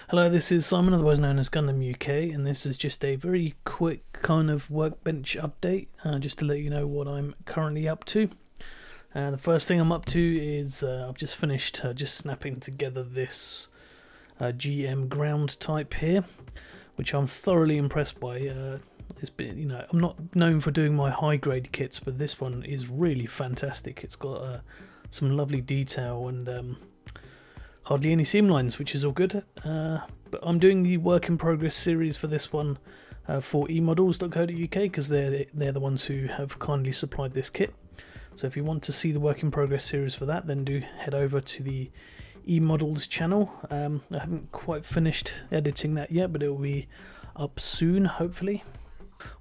Hello, this is Simon, otherwise known as Gundam UK, and this is just a very quick kind of Workbench update, just to let you know what I'm currently up to. The first thing I'm up to is I've just finished just snapping together this GM ground type here, which I'm thoroughly impressed by. It's been, I'm not known for doing my high grade kits, but this one is really fantastic. It's got some lovely detail and hardly any seam lines, which is all good. But I'm doing the work in progress series for this one for emodels.co.uk, because they're the ones who have kindly supplied this kit. So if you want to see the work in progress series for that, then do head over to the eModels channel. I haven't quite finished editing that yet, but it will be up soon, hopefully.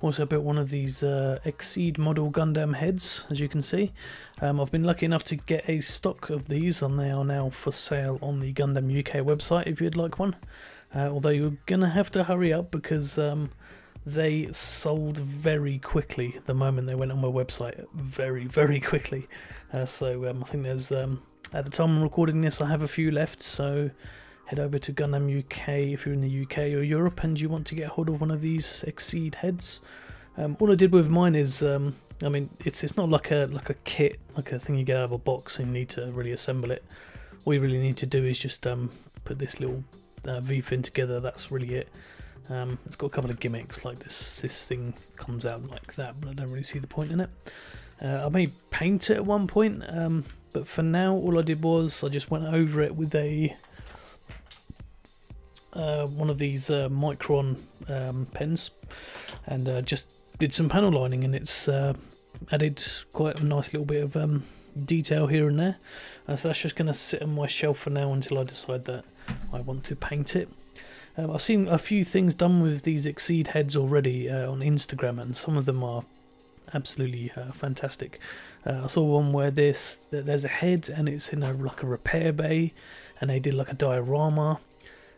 Also built one of these Exceed model Gundam heads, as you can see. I've been lucky enough to get a stock of these, and they are now for sale on the Gundam UK website if you'd like one. Although you're gonna have to hurry up, because they sold very quickly the moment they went on my website. Very quickly. So I think there's at the time I'm recording this, I have a few left, so head over to Gundam UK if you're in the UK or Europe and you want to get hold of one of these Exceed heads. All I did with mine is, I mean, it's not like a kit, like a thing you get out of a box and you need to really assemble it. All you really need to do is just put this little V-fin together. That's really it. It's got a couple of gimmicks, like this thing comes out like that, but I don't really see the point in it. I may paint it at one point, but for now all I did was I just went over it with a one of these Micron pens, and just did some panel lining, and it's added quite a nice little bit of detail here and there. So that's just going to sit on my shelf for now until I decide that I want to paint it. I've seen a few things done with these Exceed heads already on Instagram, and some of them are absolutely fantastic. I saw one where there's a head and it's in like a repair bay, and they did like a diorama,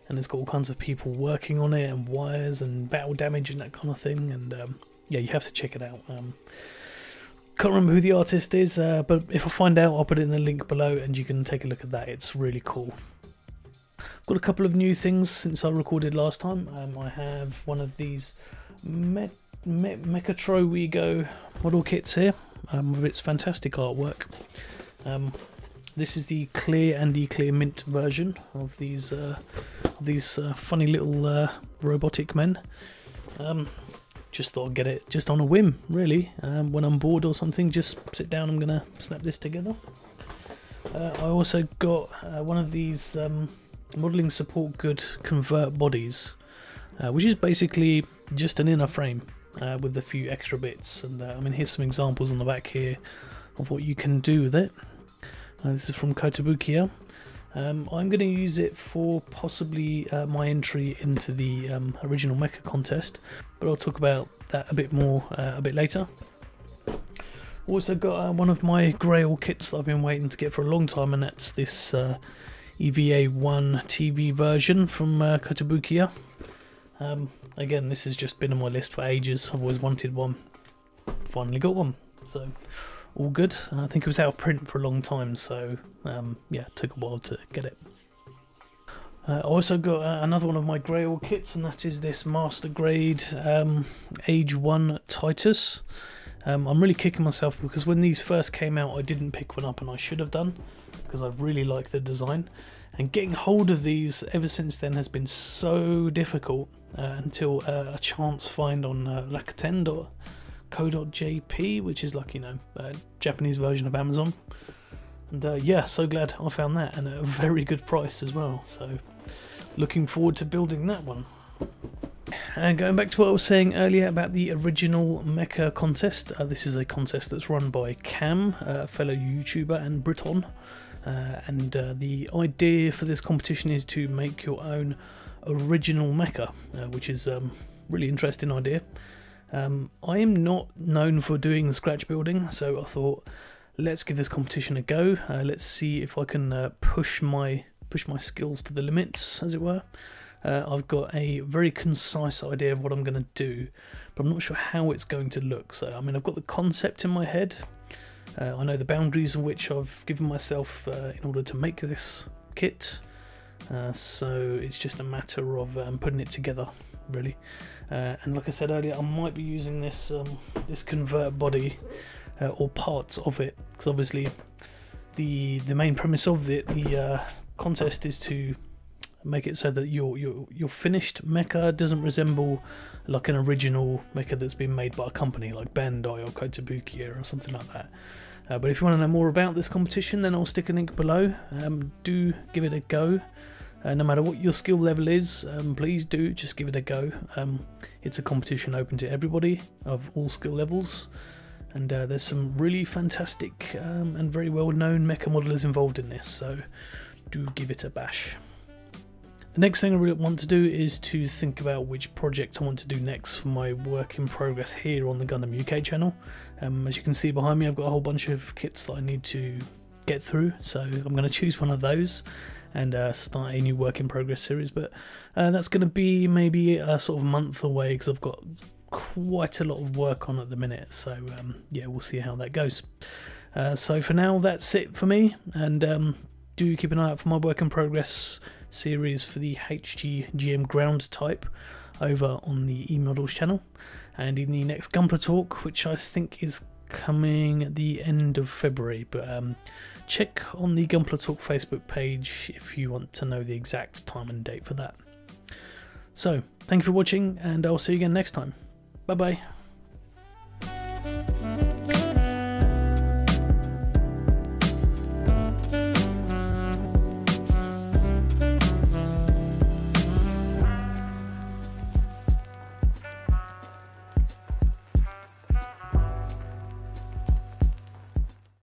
and it's got all kinds of people working on it, and wires and battle damage and that kind of thing. And yeah, you have to check it out. Can't remember who the artist is, but if I find out, I'll put it in the link below and you can take a look at that. It's really cool. Got a couple of new things since I recorded last time. I have one of these Mecha model kits here, with its fantastic artwork. This is the clear and the clear mint version of these funny little robotic men. Just thought I'd get it just on a whim, really. When I'm bored or something, just sit down. I'm gonna snap this together. I also got one of these modelling support good convert bodies, which is basically just an inner frame with a few extra bits. And I mean, here's some examples on the back here of what you can do with it. This is from Kotobukiya. I'm going to use it for possibly my entry into the original Mecha contest, but I'll talk about that a bit more a bit later. Also got one of my Grail kits that I've been waiting to get for a long time, and that's this EVA-1 TV version from Kotobukiya. Again, this has just been on my list for ages. I've always wanted one. Finally got one, so all good. I think it was out of print for a long time, so yeah, it took a while to get it. I also got another one of my Grail kits, and that is this Master Grade Age 1 Titus. I'm really kicking myself because when these first came out I didn't pick one up, and I should have done, because I really like the design. And getting hold of these ever since then has been so difficult until a chance find on Rakuten.co.jp, which is like, a Japanese version of Amazon. And yeah, so glad I found that, and at a very good price as well. So looking forward to building that one. And going back to what I was saying earlier about the original Mecha contest, this is a contest that's run by Cam, a fellow YouTuber and Briton. And the idea for this competition is to make your own original Mecha, which is a really interesting idea. I am not known for doing scratch building, so I thought, let's give this competition a go. Let's see if I can push my skills to the limits, as it were. I've got a very concise idea of what I'm going to do, but I'm not sure how it's going to look. So I mean, I've got the concept in my head. I know the boundaries in which I've given myself in order to make this kit. so it's just a matter of putting it together, really. And like I said earlier, I might be using this this convert body or parts of it, because obviously the main premise of the contest is to make it so that your finished mecha doesn't resemble like an original mecha that's been made by a company like Bandai or Kotobukiya or something like that. But if you want to know more about this competition, then I'll stick a link below. Do give it a go. No matter what your skill level is, please do just give it a go. It's a competition open to everybody of all skill levels, and there's some really fantastic and very well known mecha modelers involved in this, so do give it a bash. The next thing I really want to do is to think about which project I want to do next for my work in progress here on the Gundam UK channel. As you can see behind me, I've got a whole bunch of kits that I need to get through, so I'm going to choose one of those and start a new work in progress series, but that's going to be maybe a sort of month away, because I've got quite a lot of work on at the minute, so yeah, we'll see how that goes. So for now, that's it for me, and do keep an eye out for my work in progress series for the HGGM ground type over on the eModels channel, and in the next Gunpla talk, which I think is coming at the end of February, but check on the Gunpla Talk Facebook page if you want to know the exact time and date for that. So thank you for watching, and I'll see you again next time. Bye bye.